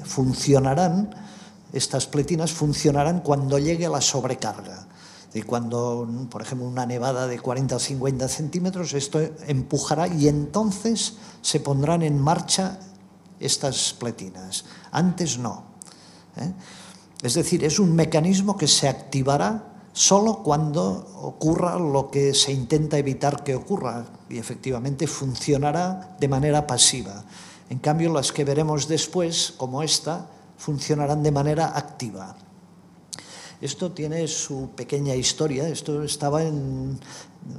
funcionarán, estas pletinas funcionarán cuando llegue la sobrecarga. Y cuando, por ejemplo, una nevada de 40 o 50 centímetros, esto empujará y entonces se pondrán en marcha estas pletinas. Antes no. Es decir, es un mecanismo que se activará solo cuando ocurra lo que se intenta evitar que ocurra y efectivamente funcionará de manera pasiva. En cambio, las que veremos después, como esta, funcionarán de manera activa. Esto tiene su pequeña historia. Esto estaba en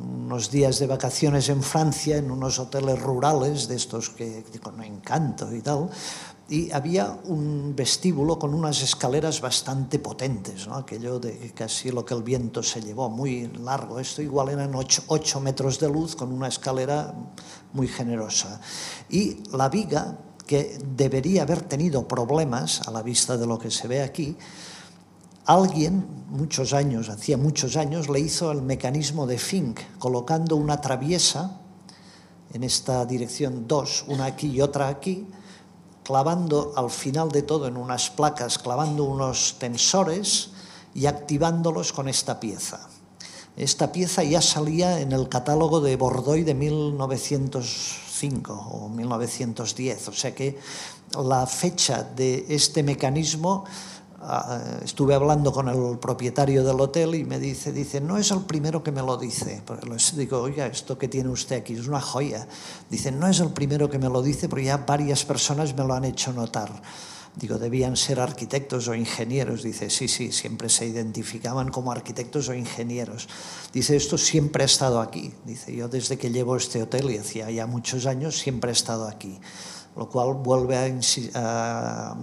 unos días de vacaciones en Francia, en unos hoteles rurales, de estos que con encanto y tal, y había un vestíbulo con unas escaleras bastante potentes, ¿no? Aquello de casi lo que el viento se llevó, muy largo. Esto igual eran 8 metros de luz con una escalera muy generosa. Y la viga, que debería haber tenido problemas a la vista de lo que se ve aquí, alguien, hacía muchos años, le hizo el mecanismo de Fink, colocando una traviesa en esta dirección 2, una aquí y otra aquí, clavando al final de todo en unas placas, clavando unos tensores y activándolos con esta pieza. Esta pieza ya salía en el catálogo de Bordeaux de 1905 o 1910, o sea que la fecha de este mecanismo, estuve hablando con el propietario del hotel y me dice, no es el primero que me lo dice. Digo, oiga, esto que tiene usted aquí es una joya. Dice, no es el primero que me lo dice, pero ya varias personas me lo han hecho notar. Digo, debían ser arquitectos o ingenieros. Dice, sí, siempre se identificaban como arquitectos o ingenieros. Dice, esto siempre ha estado aquí. Dice, yo desde que llevo este hotel, y hacía ya muchos años, siempre he estado aquí. Lo cual vuelve a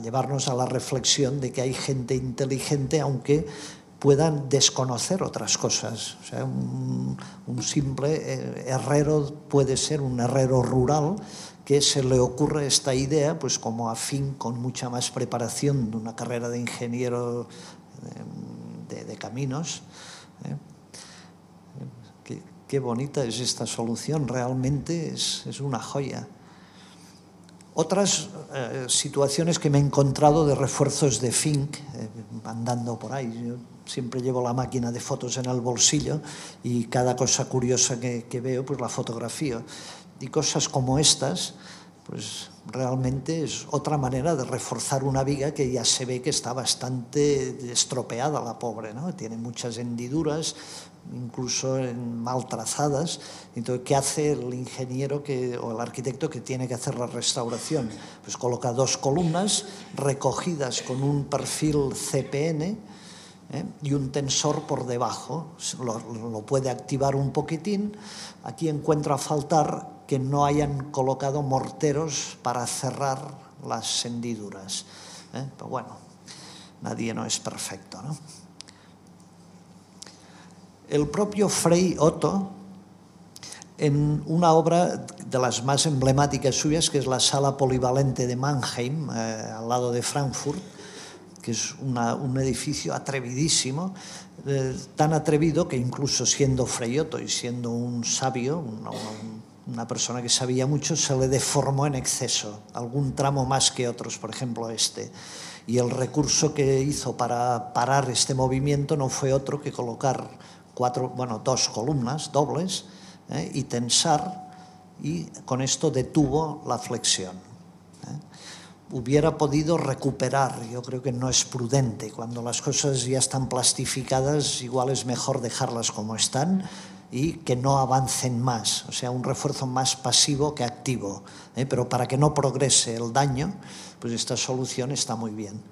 llevarnos a la reflexión de que hay gente inteligente, aunque puedan desconocer otras cosas. O sea, un simple herrero puede ser un herrero rural que se le ocurre esta idea, pues como afín, con mucha más preparación de una carrera de ingeniero de caminos. Qué bonita es esta solución, realmente es una joya. Otras situaciones que me he encontrado de refuerzos de Fink, andando por ahí. Yo siempre llevo la máquina de fotos en el bolsillo y cada cosa curiosa que veo, pues la fotografío. Y cosas como estas, pues realmente es otra manera de reforzar una viga que ya se ve que está bastante estropeada la pobre, ¿no? Tiene muchas hendiduras, incluso mal trazadas. Entonces, ¿qué hace el ingeniero o el arquitecto que tiene que hacer la restauración? Pues coloca 2 columnas recogidas con un perfil CPN y un tensor por debajo. Lo puede activar un poquitín. Aquí encuentro a faltar que no hayan colocado morteros para cerrar las hendiduras. Pero bueno, nadie no es perfecto, ¿no? El propio Frei Otto, en una obra de las más emblemáticas suyas, que es la Sala Polivalente de Mannheim, al lado de Frankfurt, que es un edificio atrevidísimo, tan atrevido que incluso siendo Frei Otto y siendo un sabio, una persona que sabía mucho, se le deformó en exceso, algún tramo más que otros, por ejemplo este. Y el recurso que hizo para parar este movimiento no fue otro que colocar 2 columnas dobles y tensar, y con esto detuvo la flexión. Hubiera podido recuperar, yo creo que no es prudente. Cuando las cosas ya están plastificadas, igual es mejor dejarlas como están y que no avancen más, o sea, un refuerzo más pasivo que activo. Pero para que no progrese el daño, pues esta solución está muy bien.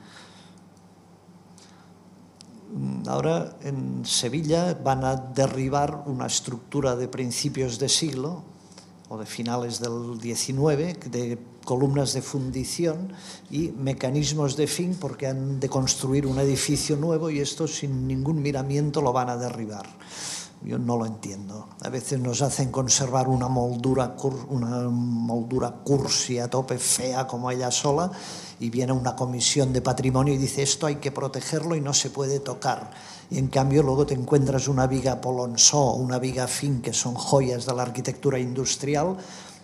Ahora en Sevilla van a derribar una estructura de principios de siglo o de finales del XIX, de columnas de fundición y mecanismos de Fink, porque han de construir un edificio nuevo y esto sin ningún miramiento lo van a derribar. Yo no lo entiendo. A veces nos hacen conservar una moldura cursi a tope, fea como ella sola, y viene una comisión de patrimonio y dice esto hay que protegerlo y no se puede tocar. Y en cambio luego te encuentras una viga Polonceau, una viga Fink, que son joyas de la arquitectura industrial,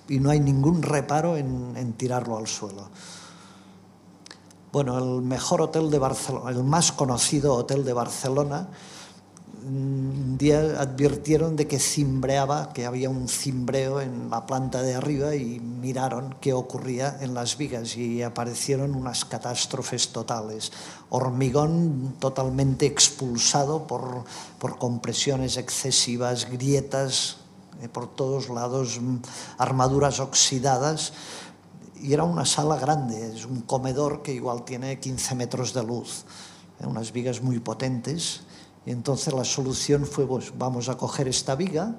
y no hay ningún reparo en tirarlo al suelo. Bueno, el mejor hotel de Barcelona, el más conocido hotel de Barcelona, un día advirtieron de que cimbreaba, que había un cimbreo en la planta de arriba y miraron qué ocurría en las vigas y aparecieron unas catástrofes totales. Hormigón totalmente expulsado por compresiones excesivas, grietas por todos lados, armaduras oxidadas. Y era una sala grande, es un comedor que igual tiene 15 metros de luz, unas vigas muy potentes. Y entonces la solución fue, pues vamos a coger esta viga,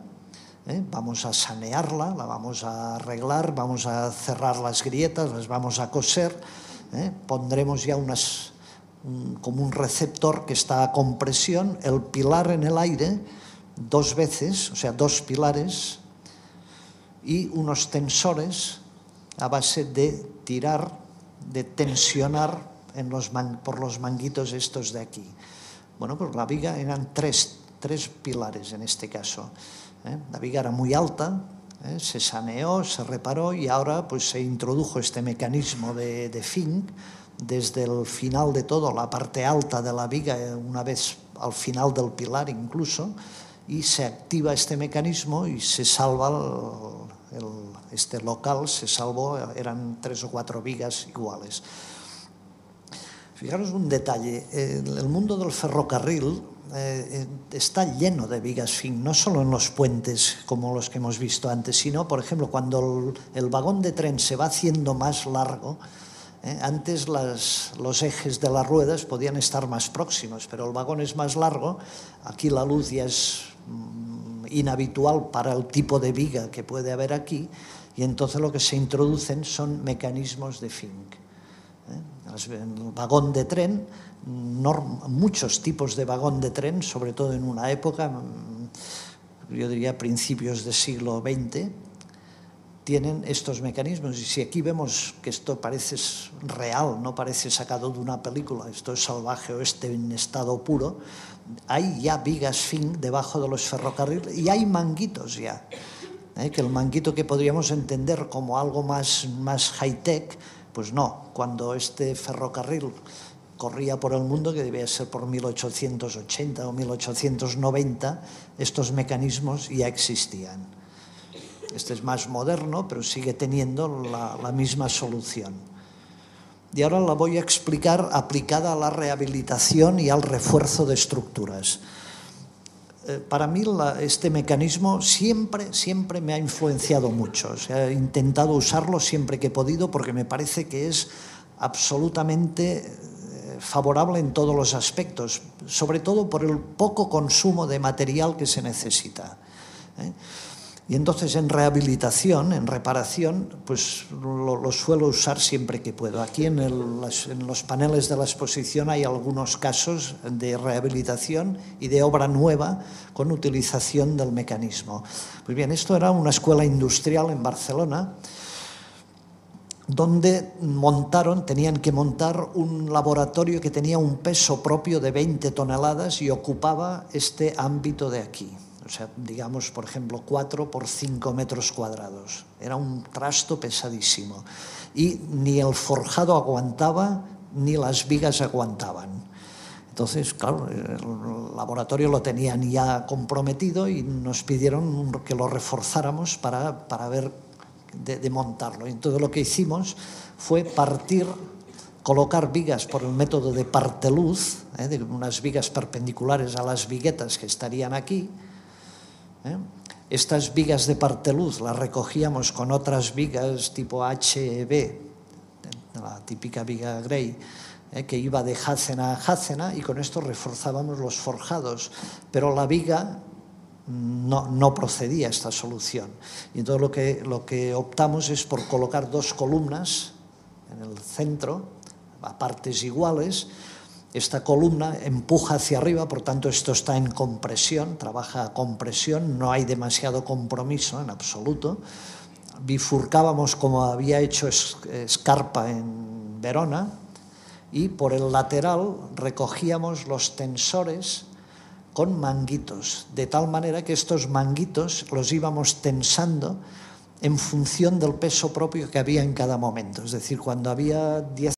vamos a sanearla, la vamos a arreglar, vamos a cerrar las grietas, las vamos a coser, pondremos ya como un receptor que está a compresión, el pilar en el aire 2 veces, o sea, 2 pilares, y unos tensores a base de tirar, de tensionar por los manguitos estos de aquí. Bueno, pues la viga eran tres pilares en este caso. La viga era muy alta, se saneó, se reparó y ahora pues se introdujo este mecanismo de Fink desde el final de todo, la parte alta de la viga, una vez al final del pilar incluso, y se activa este mecanismo y se salva este local, se salvó, eran 3 o 4 vigas iguales. Fijaros un detalle, el mundo del ferrocarril está lleno de vigas Fink, no solo en los puentes como los que hemos visto antes, sino, por ejemplo, cuando el vagón de tren se va haciendo más largo, antes los ejes de las ruedas podían estar más próximos, pero el vagón es más largo, aquí la luz ya es inhabitual para el tipo de viga que puede haber aquí, y entonces lo que se introducen son mecanismos de Fink. En el vagón de tren, muchos tipos de vagón de tren, sobre todo en una época, yo diría principios del siglo XX, tienen estos mecanismos. Y si aquí vemos que esto parece real, no parece sacado de una película, esto es salvaje oeste en estado puro, hay ya vigas Fink debajo de los ferrocarriles y hay manguitos ya. Que el manguito que podríamos entender como algo más high-tech, pues no, cuando este ferrocarril corría por el mundo, que debía ser por 1880 o 1890, estos mecanismos ya existían. Este es más moderno, pero sigue teniendo la misma solución. Y ahora la voy a explicar aplicada a la rehabilitación y al refuerzo de estructuras. Para mí este mecanismo siempre me ha influenciado mucho. O sea, he intentado usarlo siempre que he podido porque me parece que es absolutamente favorable en todos los aspectos, sobre todo por el poco consumo de material que se necesita. Y entonces en rehabilitación, en reparación, pues lo suelo usar siempre que puedo. Aquí en los paneles de la exposición hay algunos casos de rehabilitación y de obra nueva con utilización del mecanismo. Pues bien, esto era una escuela industrial en Barcelona donde tenían que montar un laboratorio que tenía un peso propio de 20 toneladas y ocupaba este ámbito de aquí. O sea, digamos, por ejemplo, 4 por 5 metros cuadrados. Era un trasto pesadísimo. Y ni el forjado aguantaba, ni las vigas aguantaban. Entonces, claro, el laboratorio lo tenían ya comprometido y nos pidieron que lo reforzáramos para ver de montarlo. Entonces lo que hicimos fue colocar vigas por el método de parteluz, de unas vigas perpendiculares a las viguetas que estarían aquí. Estas vigas de parteluz las recogíamos con otras vigas tipo HB, la típica viga Gray, que iba de jácena a jácena, y con esto reforzábamos los forjados, pero la viga no procedía a esta solución. Y entonces lo que optamos es por colocar 2 columnas en el centro, a partes iguales. Esta columna empuja hacia arriba, por tanto esto está en compresión, trabaja a compresión, no hay demasiado compromiso en absoluto. Bifurcábamos como había hecho Scarpa en Verona, y por el lateral recogíamos los tensores con manguitos, de tal manera que estos manguitos los íbamos tensando en función del peso propio que había en cada momento. Es decir, cuando había 10